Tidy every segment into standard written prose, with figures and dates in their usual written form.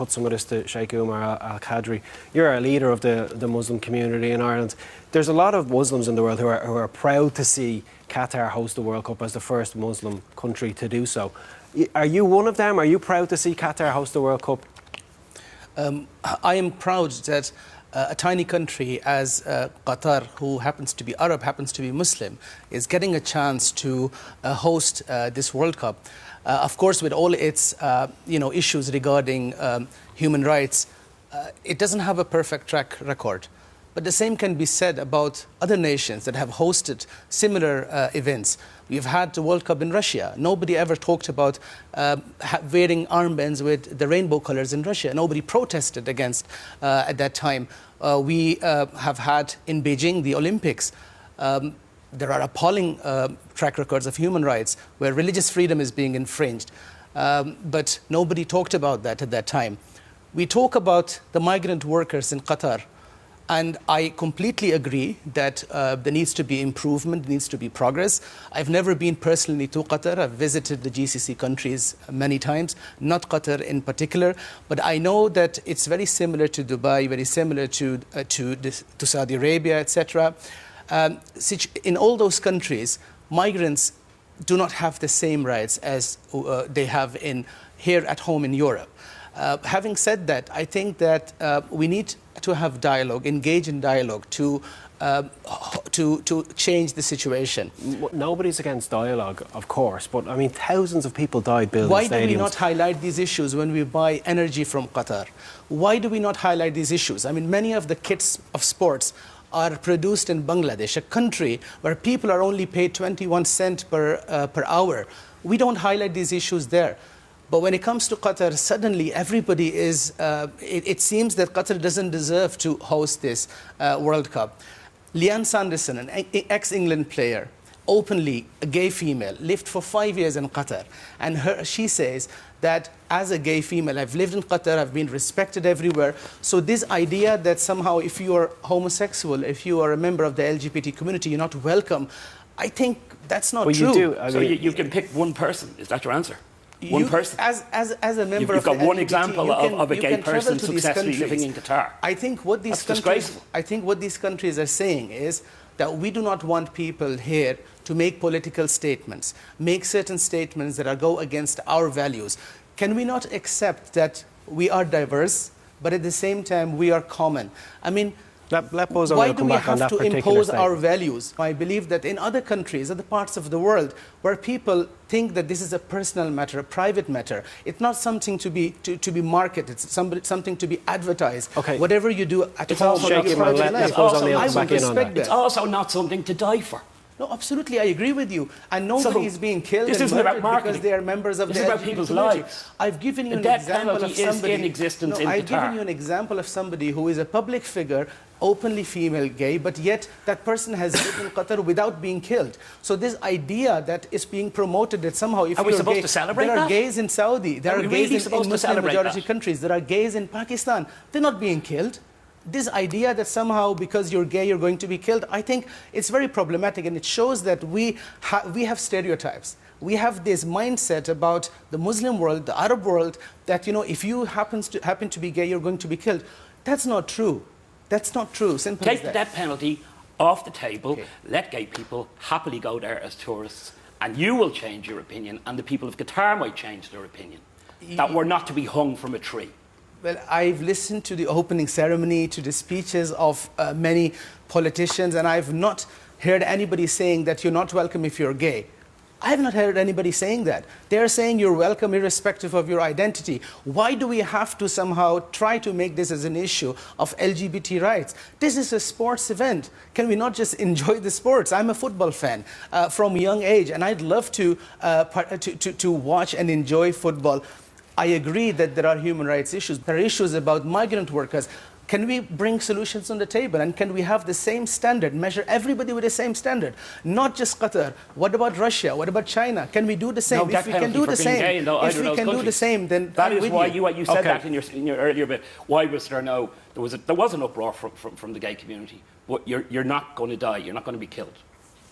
put some of this to Shaykh Umar Al-Qadri. You're a leader of the Muslim community in Ireland. There's a lot of Muslims in the world who are proud to see Qatar host the World Cup as the first Muslim country to do so. Are you one of them? Are you proud to see Qatar host the World Cup? I am proud that a tiny country as Qatar, who happens to be Arab, happens to be Muslim, is getting a chance to host this World Cup. Of course, with all its issues regarding human rights, it doesn't have a perfect track record. But the same can be said about other nations that have hosted similar events. We've had the World Cup in Russia. Nobody ever talked about wearing armbands with the rainbow colors in Russia. Nobody protested against at that time. We have had in Beijing the Olympics. There are appalling track records of human rights where religious freedom is being infringed. But nobody talked about that at that time. We talk about the migrant workers in Qatar. And I completely agree that there needs to be improvement, needs to be progress. I've never been personally to Qatar. I've visited the GCC countries many times, not Qatar in particular. But I know that it's very similar to Dubai, very similar to Saudi Arabia, etc. In all those countries, migrants do not have the same rights as they have here at home in Europe. Having said that, I think that we need to have dialogue, engage in dialogue to change the situation. Nobody's against dialogue, of course, but I mean, thousands of people died building stadiums. Why do we not highlight these issues when we buy energy from Qatar? Why do we not highlight these issues? I mean, many of the kits of sports are produced in Bangladesh, a country where people are only paid 21 cents per hour. We don't highlight these issues there. But when it comes to Qatar, suddenly everybody is, it seems that Qatar doesn't deserve to host this World Cup. Liane Sanderson, an ex-England player, openly a gay female, lived for 5 years in Qatar. And she says that as a gay female, I've lived in Qatar, I've been respected everywhere. So this idea that somehow if you are homosexual, if you are a member of the LGBT community, you're not welcome, I think that's not true. You do. So you can pick one person, is that your answer? One person. As a member You've of got the one LGBT, example of a gay person successfully living in Qatar. I think what these countries are saying is that we do not want people here to make political statements, make certain statements that go against our values. Can we not accept that we are diverse, but at the same time we are common? I mean, why do we have to impose our values? I believe that in other countries, other parts of the world, where people think that this is a personal matter, a private matter, it's not something to be marketed, it's something to be advertised. Okay. Whatever you do at home, it's also not something to die for. No, absolutely, I agree with you. And nobody is being killed and murdered because they are members of the LGBT about people's community. lives. I've given you an example of somebody in existence in Qatar. I've given you an example of somebody who is a public figure, openly female gay, but yet that person has lived in Qatar without being killed. So this idea that is being promoted that somehow if you're gay, there are gays in Saudi, there are gays in Muslim majority countries, there are gays in Pakistan, they're not being killed. This idea that somehow because you're gay you're going to be killed, I think it's very problematic, and it shows that we have stereotypes. We have this mindset about the Muslim world, the Arab world, that if you happen to be gay, you're going to be killed. That's not true. That's not true. Simple as that. Take the death penalty off the table. Okay. Let gay people happily go there as tourists, and you will change your opinion, and the people of Qatar might change their opinion. That we're not to be hung from a tree. Well, I've listened to the opening ceremony, to the speeches of many politicians, and I've not heard anybody saying that you're not welcome if you're gay. I have not heard anybody saying that. They're saying you're welcome irrespective of your identity. Why do we have to somehow try to make this as an issue of LGBT rights? This is a sports event. Can we not just enjoy the sports? I'm a football fan from a young age, and I'd love to watch and enjoy football. I agree that there are human rights issues. There are issues about migrant workers. Can we bring solutions on the table, and can we have the same standard, measure everybody with the same standard? Not just Qatar. What about Russia? What about China? Can we do the same? If we can do the same, then that is why you said that in your earlier bit. Why was there no? There was an uproar from the gay community, but you're not going to die. You're not going to be killed.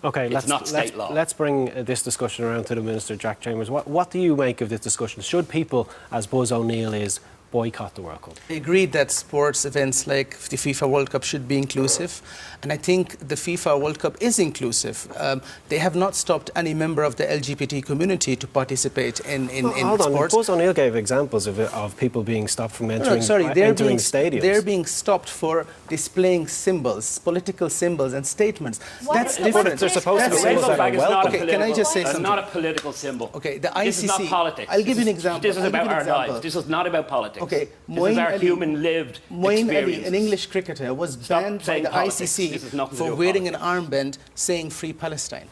Okay, let's bring this discussion around to the Minister, Jack Chambers. What do you make of this discussion? Should people, as Buzz O'Neill is, boycott the World Cup? I agree that sports events like the FIFA World Cup should be inclusive, and I think the FIFA World Cup is inclusive. They have not stopped any member of the LGBT community to participate in Hold on, sports. Buzz O'Neill gave examples of people being stopped from entering, They're entering being, stadiums. they're being stopped for displaying symbols, political symbols and statements. What That's is- different. They're supposed to be The symbols rainbow that are flag is not a welcome. Okay, can I just say political- something? not a political symbol. Okay, the This is not ICC politics. I'll give you an This is- example. This is I'll give about you an our example. lives. This is not about politics. Okay, this is our Ali, human lived Moeen Ali, experience. an English cricketer, was Stop banned by saying the politics. ICC This has nothing to do for with wearing an politics. armband saying Free Palestine.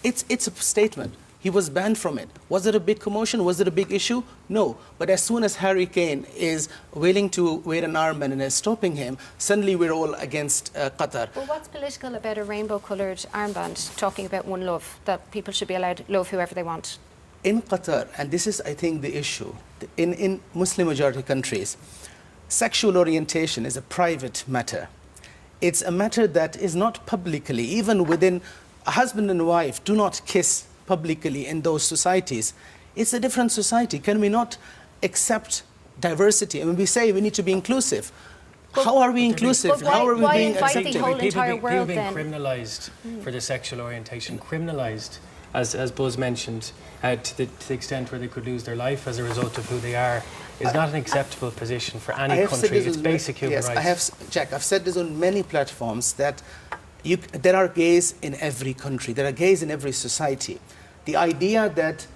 It's a statement. He was banned from it. Was it a big commotion? Was it a big issue? No. But as soon as Harry Kane is willing to wear an armband and is stopping him, suddenly we're all against Qatar. Well, what's political about a rainbow-coloured armband talking about one love, that people should be allowed to love whoever they want? In Qatar, and this is, I think, the issue, in Muslim-majority countries, sexual orientation is a private matter. It's a matter that is not publicly, even within a husband and wife, do not kiss publicly in those societies. It's a different society. Can we not accept diversity? I mean, we say we need to be inclusive. How are we inclusive? But How are we why being invite the accepting? whole entire world being then? criminalised for their sexual orientation, criminalised, as Buzz mentioned, to the extent where they could lose their life as a result of who they are, is not an acceptable position for I any have said country. this It's on basic human yes, rights. Jack, I've said this on many platforms that there are gays in every country. There are gays in every society. The idea that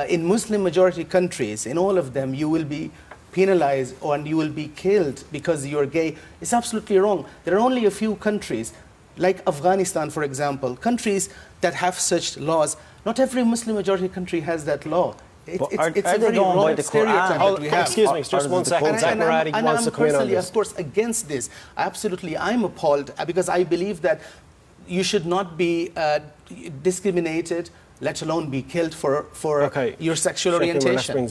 in Muslim-majority countries, in all of them, you will be penalized and you will be killed because you're gay is absolutely wrong. There are only a few countries, like Afghanistan, for example, countries that have such laws. Not every Muslim-majority country has that law. It's are a they very going by wrong the stereotype Quran? that we have. Excuse me, just one second. Zach Moradi And wants I'm to come in on personally, this. of course, against this. Absolutely, I'm appalled because I believe that you should not be discriminated, let alone be killed for Okay. your sexual Shaykh Umar, let's orientation. bring